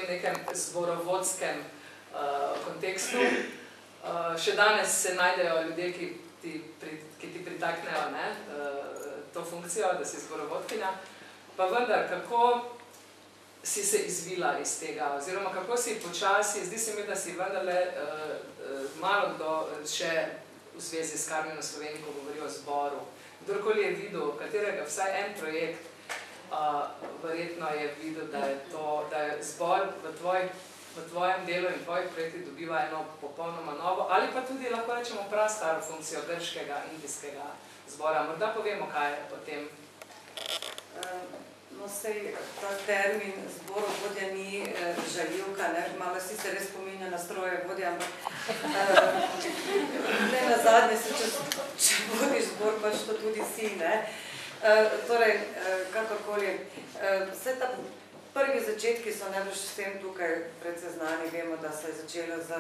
nekem zborovodskem kontekstu. Še danes se najdejo ljudje, ki ti pritaknejo to funkcijo, da si zborovodkinja. Pa vendar, kako si se izvila iz tega, oziroma kako si počasi, zdi se mi, da si vendarle malo kdo še v zvezi s Karmino Sloveniji, ko govori o zboru. Kdorkoli je videl, katerega vsaj en projekt, verjetno je videl, da je zbor v tvojem delu in tvojih projektih dobiva eno popolnoma novo, ali pa tudi lahko rečemo prastaro funkcijo grškega, indijskega zbora. Morda povemo, kaj o tem. No, sej ta termin zborovodja ni žaljivka, malo si se res spominja na stroje vodja, ampak ne nazadnje se, če vodiš zbor, pač to tudi si, ne. Torej, kakorkoli, vse ta prvi začetki so najbolj s tem tukaj predvsej znani, vemo, da se je začelo z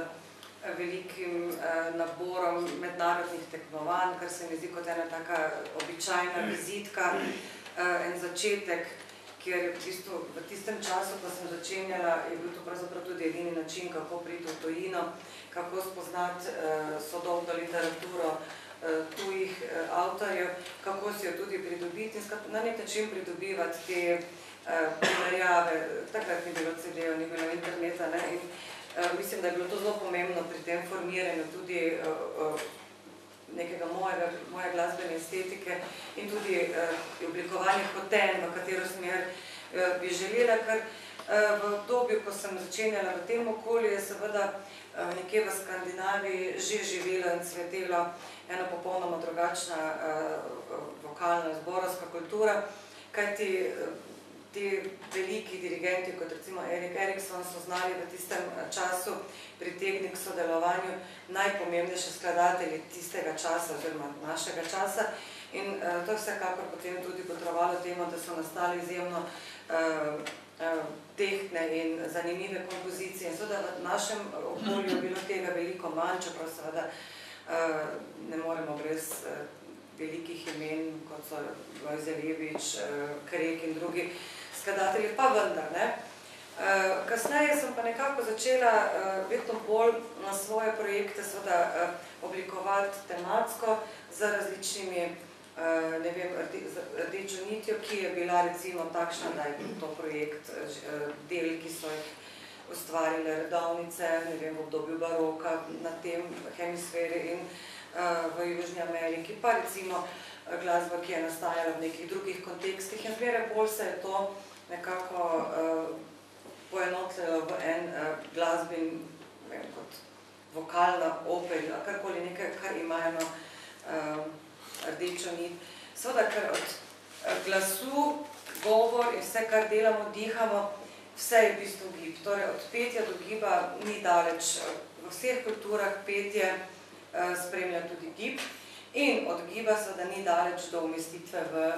velikim naborom mednarodnih tekmovanj, kar se mi zdi kot ena taka običajna vizitka, en začetek, kjer v bistvu v tistem času, ko sem začenjala, je bil to pravzaprav tudi edini način, kako priti v tujino, kako spoznati sodobno literaturo tujih avtorjev, kako si jo tudi pridobiti in na nek način pridobivati te primerjave. Takrat ni bilo CD-jev, ni bilo interneta, ne, in mislim, da je bilo to zelo pomembno pri tem formiranju tudi nekega moje glasbene estetike in tudi oblikovanje hoten, v katero smer bi želela, ker v obdobju, ko sem začenjala v tem okolju, je seveda nekje v Skandinaviji že živela in cvetela ena popolnoma drugačna vokalna zborovska kultura, kajti ti veliki dirigenti, kot recimo Erik Erikson, so znali v tistem času pritegniti k sodelovanju najpomembnejše skladatelji tistega časa oziroma našega časa in to je vsekakor potem tudi potrovalo temu, da so nastali izjemno tehtne in zanimive kompozicije. In seveda v našem okolju je bilo tega veliko manj, čeprav seveda ne moremo brez velikih imen, kot so Lojze Lebič, Krek in drugi skladatelji, pa vendar, ne. Kasneje sem pa nekako začela vedno bolj na svoje projekte seveda oblikovati tematsko z različnimi, ne vem, rdečo nitjo, ki je bila recimo takšna, da je bil to projekt del, ki so jih ustvarile redovnice, ne vem, v obdobju baroka na tem hemisferi in v Južni Ameriki, pa recimo glasba, ki je nastajala v nekih drugih kontekstih in zmeraj bolj se je to nekako poenotilo v en glasben, kot vokalna opera, karkoli nekaj, kar ima eno rdečo nit. Seveda, ker od glasu, govor in vse, kar delamo, dihamo, vse je v bistvu gib. Torej, od petja do giba ni daleč. V vseh kulturah petje spremlja tudi gib in od giba seveda ni daleč do umestitve v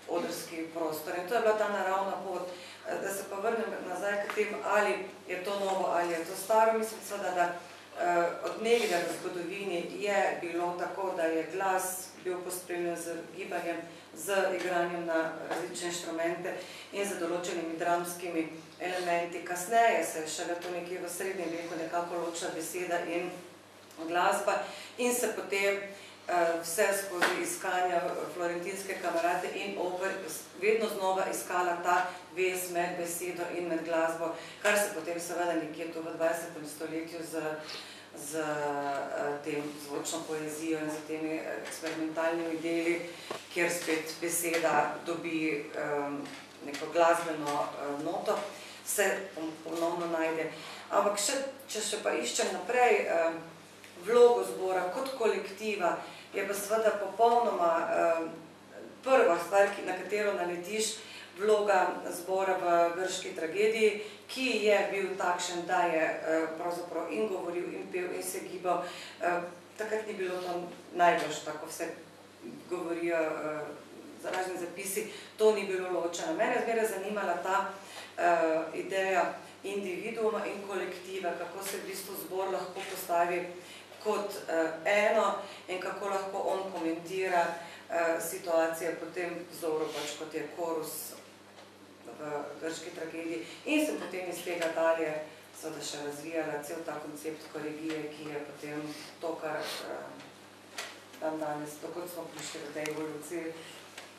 odrski prostor. In to je bila ta naravna pot. Da se pa vrnem nazaj k tem, ali je to novo, ali je to staro, mislim seveda, da od nekdaj v zgodovini je bilo tako, da je glas bil pospremljen z gibanjem, z igranjem na različne inštrumente in z določenimi dramskimi elementi. Kasneje se je šele to nekje v srednjem veku nekako ločila beseda in glasba in se potem vse skozi iskanja florentinske kamerate in oper vedno znova iskala ta vez med besedo in med glasbo, kar se potem seveda nekje tu v 20. stoletju z tem zvočno poezijo in z temi eksperimentalnimi deli, kjer spet beseda dobi neko glasbeno noto, se ponovno najde. Ampak če še pa iščem naprej vlogo zbora kot kolektiva, je pa seveda popolnoma prva stvar, na katero naletiš, vloga zbora v grški tragediji, ki je bil takšen, da je pravzaprav in govoril, in pel, in se gibal. Takrat ni bilo to najbolj, tako vse govorijo razni zapisi, to ni bilo ločeno. Mene je zmeraj zanimala ta ideja individuuma in kolektiva, kako se v bistvu zbor lahko postavi kot eno in kako lahko on komentira situacije po tem vzoru, pač kot je korus v grški tragediji in sem potem iz tega dalje seveda še razvijala cel ta koncept koregije, ki je potem to, kar dan danes, dokot smo prišli v tej evoluciji.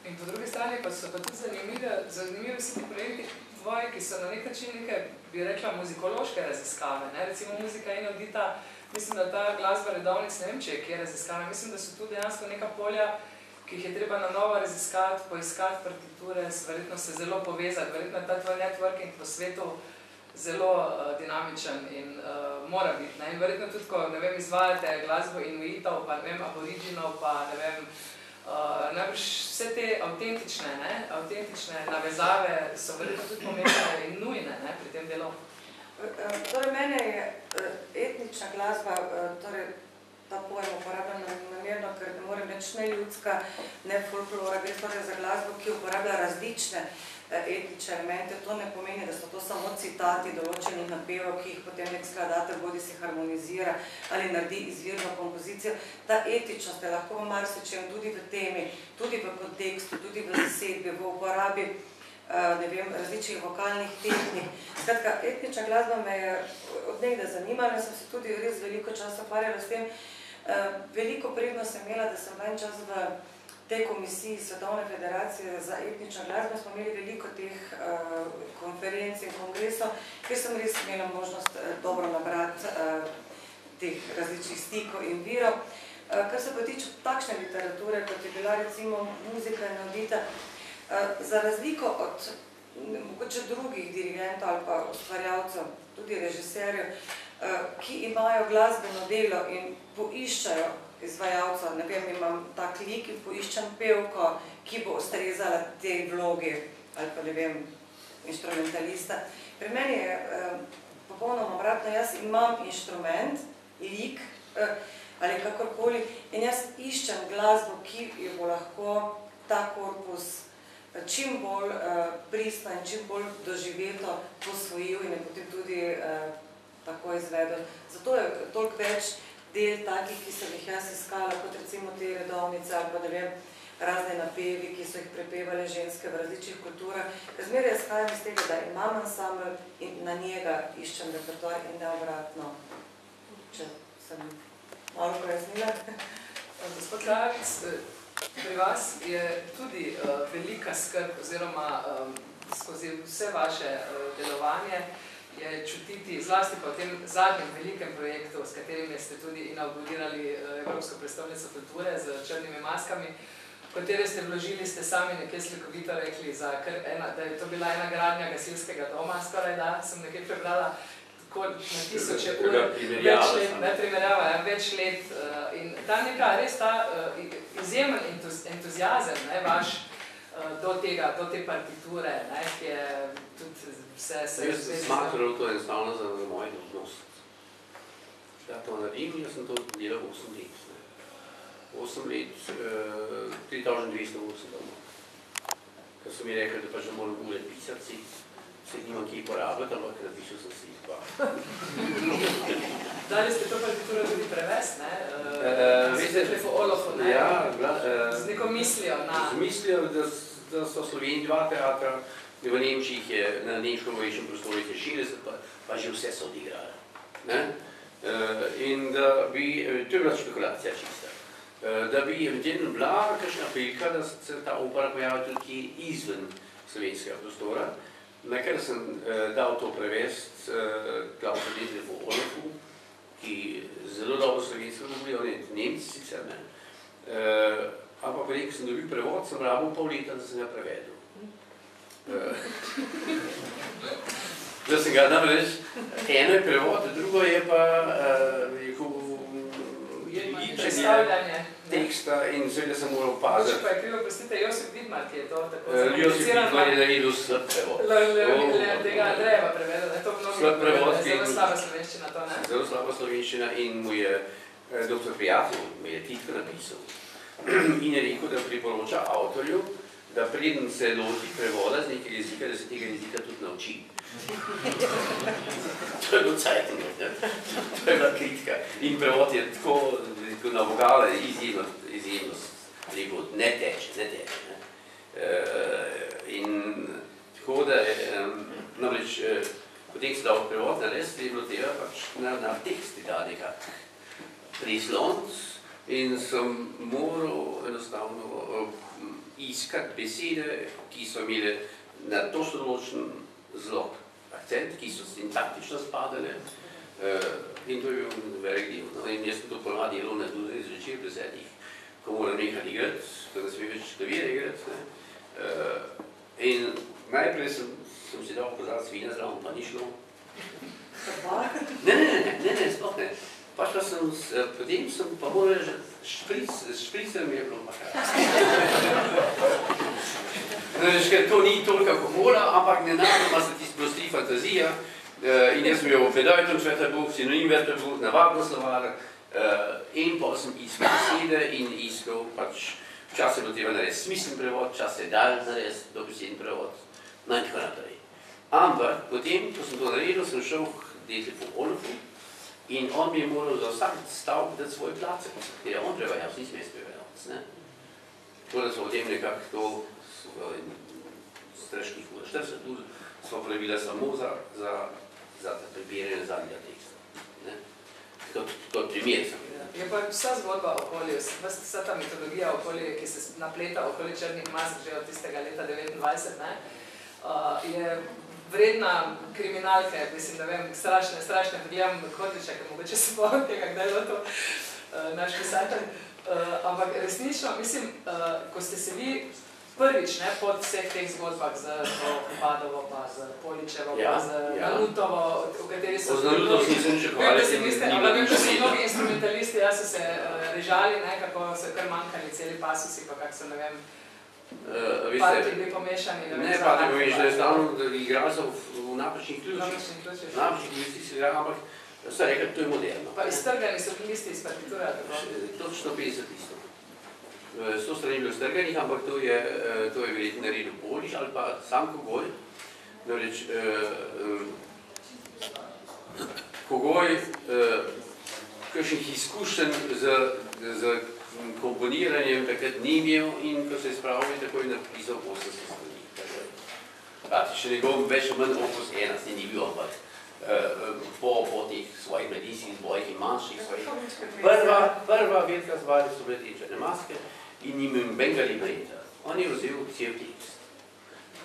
In po drugi strani pa so pa tudi zanimivi vsi ti projekti tvoji, ki so na nek način neke, bi rekla, muzikološke raziskave. Ne? Recimo muzika in audita, mislim, da ta glasba redovnic Nemčije, ki je raziskana, mislim, da so tu dejansko neka polja, ki jih je treba na novo raziskati, poiskati partiture, verjetno se zelo povezati, verjetno ta tvoj networking po svetu zelo dinamičen in mora biti. Ne? In verjetno tudi, ko, ne vem, izvajate glasbo inuitov, pa ne vem, aboriginov, pa ne vem, najbrž vse te avtentične navezave so verjetno tudi pomembne in nujne, ne, pri tem delu. Torej, mene je etnična glasba, torej ta pojem uporabljam namerno, ker ne morem reči ne ljudska, ne folklora, gre torej za glasbo, ki uporablja različne etnične elemente. To ne pomeni, da so to samo citati določenih napevov, ki jih potem nek skladatelj bodi si harmonizira ali naredi izvirno kompozicijo. Ta etičnost je lahko v marsičem tudi v temi, tudi v kontekstu, tudi v zasedbi, v uporabi ne vem, različnih vokalnih tehnik. Skratka, etnična glasba me je od nekdaj zanimala in sem se tudi res veliko časa ukvarjala s tem. Veliko prednost sem imela, da sem en čas v tej komisiji Svetovne federacije za etnično glasbo smo imeli veliko teh konferenc in kongresov, kjer sem res imela možnost dobro nabrati teh različnih stikov in virov. Kar se pa tiče takšne literature, kot je bila recimo muzika in audita, za razliko od mogoče drugih dirigentov ali pa ustvarjalcev, tudi režiserjev, ki imajo glasbeno delo in poiščajo izvajalca, ne vem, imam tak lik in poiščem pevko, ki bo ustrezala tej vlogi ali pa, ne vem, inštrumentalista. Pri meni je popolnoma obratno, jaz imam inštrument, lik ali kakorkoli in jaz iščem glasbo, ki jo bo lahko ta korpus čim bolj pristno in čim bolj doživeto posvojil in je potem tudi tako izvedel. Zato je toliko več del takih, ki sem jih jaz iskala, kot recimo te redovnice ali pa, ne vem, razne napevi, ki so jih prepevale ženske v različnih kulturah. Zmeraj izhajam iz tega, da imam ansambl in na njega iščem repertoar in ne obratno, če sem malo pojasnila. Gospod Kravic, pri vas je tudi velika skrb oziroma skozi vse vaše delovanje je čutiti, zlasti pa v tem zadnjem velikem projektu, s katerim ste tudi inaugurirali Evropsko prestolnico kulture z črnimi maskami, v katere ste vložili, ste sami nekaj slikovito rekli, da je to bila ena gradnja gasilskega doma, skoraj da, sem nekaj prebrala, tako na tisoče ur, več let. In ta neka, res ta izjemen entuziazem, vaš, do te partiture, ki je tudi vse... Jaz sem smatralo to enostavno za moje dolžnost. Da to naredim, jaz sem to delal 8 let. 8 let, 3200 ur sem doma. Ker so mi rekli, da pa že moram ure pisati, se nimam kje porabljati, ampak napišel sem si jih pa. Dali ste to partituro tudi prevest, ne? Veste, Olofo, ne? Ja, z neko mislijo na... Z mislijo, da so Sloveni dva teatra, v Nemčiji je na nemško-novejšem prostoru 60, pa že vse so odigrali. In da bi, to je bila špekulacija čista, da bi evidentno bila kakšna prilika, da se ta opera pojavila tudi izven slovenskega prostora, na kar sem dal to prevest Klausu Dietrichu Olofu, ki zelo dobro slovensko govori, on je Nemci sicer, ne. Ampak ko sem dobil prevod, sem rabil pol leta, da sem ga prevedel. Da sem ga namreč, eno je prevod, drugo je pa predstavljanje teksta in seveda sem moral paziti. Moče pa je krivo, prostite, Josip Vidmar, ki je to tako Josip Vidmar je naredil slab prevod. Tega Andrejeva prevedel, je to mnogo zelo slaba slovenščina to, ne? Zelo slaba slovenščina in mu je dr. Prijatelj, mu je titko napisal. In je rekel, da priporoča avtorju, da preden se loti prevoda z nekega jezika, da se tega jezika tudi nauči. To je bil cajtnik, to je bila kritika. In prevod je tako na vogale izjemno, rekel, ne teče. In tako da namreč potem se dal prevod narediti, je bilo treba pač na teksti da nekak prislonc in sem moral enostavno iskati besede, ki so imele na točno določen zelo akcent, ki so sintaktično spadale in to je bil velik del. No, in jaz sem to ponovadi delal na tudi zvečer pri 7, ko moram nekaj igrati, ko ne sme več klavir igrati. In najprej sem si dal pozad svina zraven, pa ni šlo. Ne, sploh ne. Pač pa sem, potem sem pa moral že špricem je bilo pa ker to ni toliko alkohola, ampak nenadoma se ti sprosti fantazija in jaz sem imel Bedeutungswörterbuch, Synonimwörterbuch, navadno slovar in pa sem iskal besede in iskal pač, včasih je bilo treba narediti smislen prevod, včasih je dal narediti dobeseden prevod, no in tako naprej. Ampak potem, ko sem to naredil, sem šel k Detlefu Olofu in on mi je moral za vsak stavk dati svoj placek, ker je on prevajal, nisem jaz prevajal. Tako da so potem nekako to strašnih ur, 40 ur smo pravila samo za preberjanje zadnjega teksta. Kot primer sem. Je pa vsa zgodba okoli, vsa ta mitologija okoli, ki se napleta okoli črnih mask že od tistega leta 29, je vredna kriminalke, mislim, da vem, strašne, gledam Kotliča, ker mogoče se bo tega, kdaj je to naš pisatelj. Ampak resnično, mislim, ko ste se vi prvič, pod vseh teh zgodbah z Padovo, pa z Poličevo, pa z Nanutovo, v kateri so... Z Nanutovo sem se nič hvaliti. Vem, da so mnogi instrumentalisti, so se režali, kako so kar manjkali celi pasusi, pa kak so, ne vem, parti bili pomešani. Ne, parti pomešani, stavno, da igrali so v napačnih ključih. Napačnih ključih se igrali, ampak so rekli, to je moderno. Pa iztrgani so bili listi iz partitura? Točno 50 listov. 100 strani bilo strganih, ampak to je verjetno naredil Polič ali pa sam Kogoj. Namreč, Kogoj kakšnih izkušenj z komponiranjem takrat ni imel in ko se je spravil, tako je napisal 80 strani. Praktično njegov več manj opus 1 se ni bil, ampak po teh svojih medijskih zbojih in manjših svojih. Prva velika stvar so bile te črne maske in jim benga libreta. On je vzel cel tekst.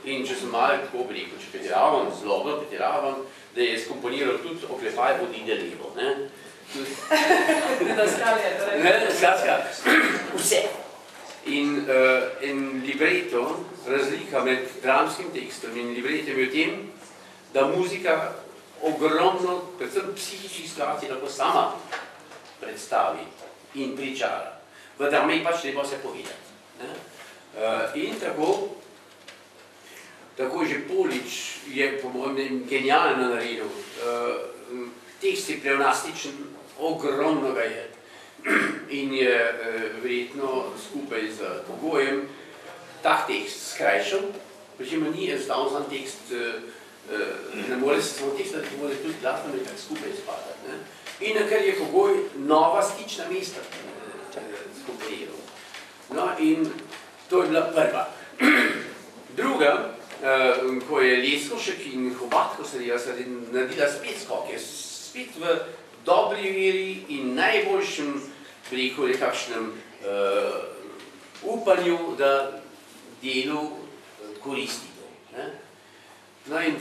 In če sem malo tako rekel, če pretiravam, zlobno pretiravam, da je skomponiral tudi oklepaj odide levo. Skratka, vse. In libreto, razlika med dramskim tekstom in libretom je v tem, da muzika ogromno, predvsem psihičnih situacij lahko sama predstavi in pričara. V drame pač treba vse povedati. In tako je že Polič je po mojem genialno naredil. Tekst je pleonastičen, ogromno ga je. In je verjetno skupaj z Kogojem tak tekst skrajšal, pričemer ni enostavno sam tekst, ne more se samo tekst, da more tudi glasno nekaj skupaj spadati. In kar je Kogoj nova stična mesta skomponiral. No in to je bila prva. Druga, ko je Leskovšek in Hobatko se naredila spet skok, je spet v dobri veri in najboljšem, preko nekakšnem upanju, da delu koristi to. No in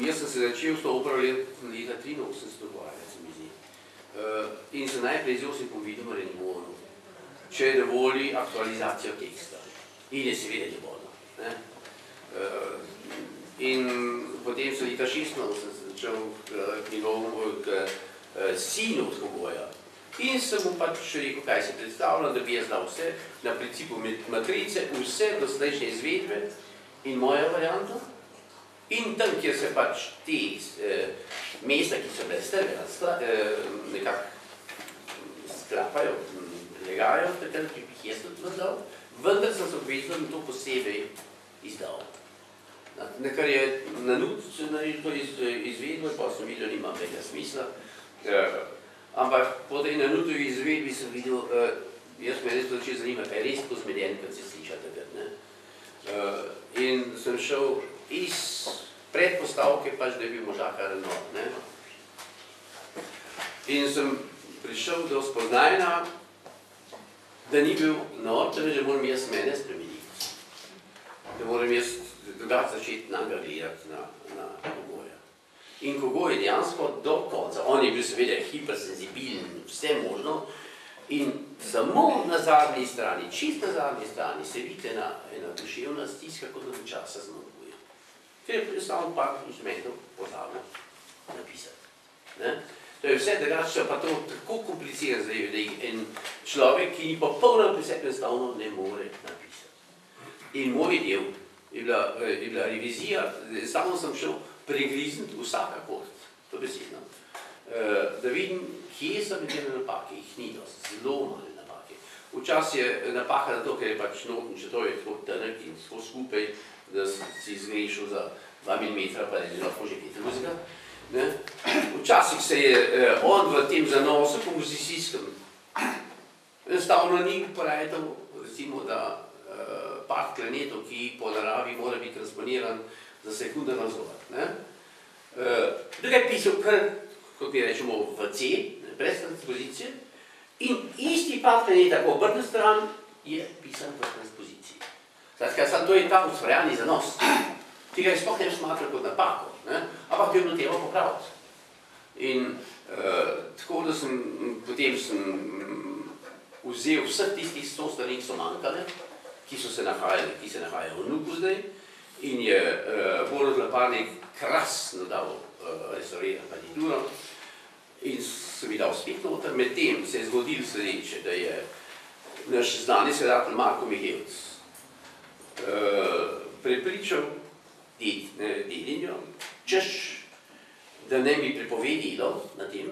jaz sem se začel s to opravo leta 83 dogovarjati, se mi zdi. In sem najprej z Josipom Vidomarjem govoril, če dovoli aktualizacijo teksta. In je seveda dovoljno. In potem so leta 16 začel k njegovemu sinu od Kogoja. In sem mu pač rekel, kaj se predstavlja, da bi jaz dal vse, na principu matrice, vse doslejšnje izvedbe in mojo varianto. In tam, kjer se pač te mesta, ki so bile strgane, nekako sklapajo, legajo, takrat bi jih jaz tudi dal, vendar sem se obvezal in to posebej izdal. Nekar je na nud se naredil to izvedbo, pa sem videl, nima tega smisla. Ampak po tej na nudovi izvedbi sem videl, jaz me res to začel zanimati, pa je res to zmeden, kot se sliša takrat. In sem šel iz predpostavke pač, da je bil možakar nor. Ne? In sem prišel do spoznanja, da ni bil nor, da moram jaz mene spremeniti. Da moram jaz drugače začeti na ga gledati na Kogoja. In Kogoj je dejansko do konca. On je bil seveda hipersenzibilen, vse možno. In samo na zadnji strani, čist na zadnji strani, se vidite ena duševna stiska, kot da časa zmanjkuje. Ker je predstavljeno par instrumentov pozabil napisati. Ne? To je vse drugače, pa to tako komplicirano zdaj, da je en človek, ki ni popolno pri sebi enostavno ne more napisati. In moj del je bila revizija, samo sem šel pregrizniti vsak akord, to besedno, da vidim, kje so medene napake, jih ni dosti, zelo male napake. Včasih je napaka zato, ker je pač noten, če to je tako trnek in tako skupaj, da si zgrešil za 2 mm, pa je lahko že kaj drugega. Včasih se je on v tem zanosu kompozicijskem enostavno ni uporabljal, recimo, da part klanetov, ki po naravi mora biti transponiran za sekundo navzgor. Druga je pisal kar, kot mi rečemo, v C, brez transpozicije, in isti part klaneta po obrtni stran je pisan v transpoziciji. Skratka, to je ta ustvarjalni zanos, ki ga je sploh ne smatral kot napako, ampak je bilo treba popraviti. In tako da potem sem vzel vseh tistih 100 strani, ki so manjkale, ki se nahajajo v Nuku zdaj, in je Borut Laparnik krasno dal restaurirati partituro in sem mi dal spet noter. Medtem se je zgodil sledeče, da je naš znani skladatelj Marko Mihevc prepričal dedinjo, češ, da ne mi prepove delo na tem,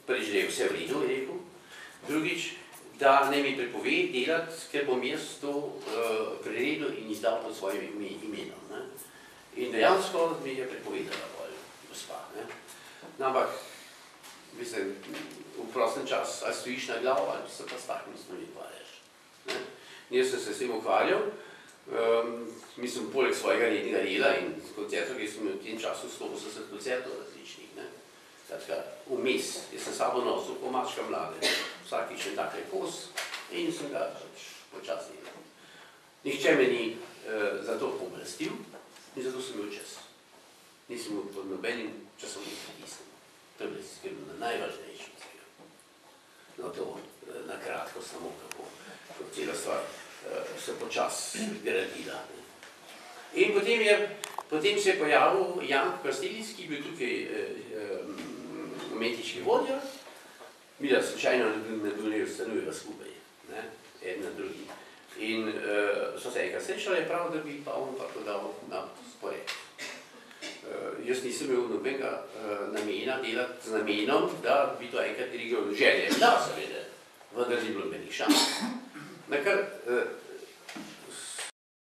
prvič, da je vse v redu, je rekel, drugič, da ne mi prepove delati, ker bom jaz to priredil in izdal pod svojim imenom. In dejansko mi je prepovedala bolj gospa. Ampak, mislim, v prostem čas, ali stojiš na glavo, ali se pa s takim stvari ukvarjaš. Jaz sem se s tem ukvarjal, mislim, poleg svojega rednega dela in koncertov, ki sem v tem času 180 koncertov različnih. Vmes, jaz sem sabo nosil po mačka mlade, vsakič en takle kos in sem ga počasno delal. Nihče me ni za to pooblastil in zato sem imel čas. Nisem imel pod nobenim časovnim pritiskom. To je bilo najvažnejše. No to na kratko samo kako cela stvar se počas gradila. In potem se je pojavil Janko Kastelic, ki je bil tukaj umetniški vodja, mi da slučajno na Dunaju stanujeva skupaj, eden na drugi. In so se enkrat srečali, je prav, da bi pa on pa to dal na spored. Jaz nisem imel nobenega namena delati z namenom, da bi to enkrat dirigiral. Želje je bila, seveda, vendar ni bilo nobenih šans. Nakar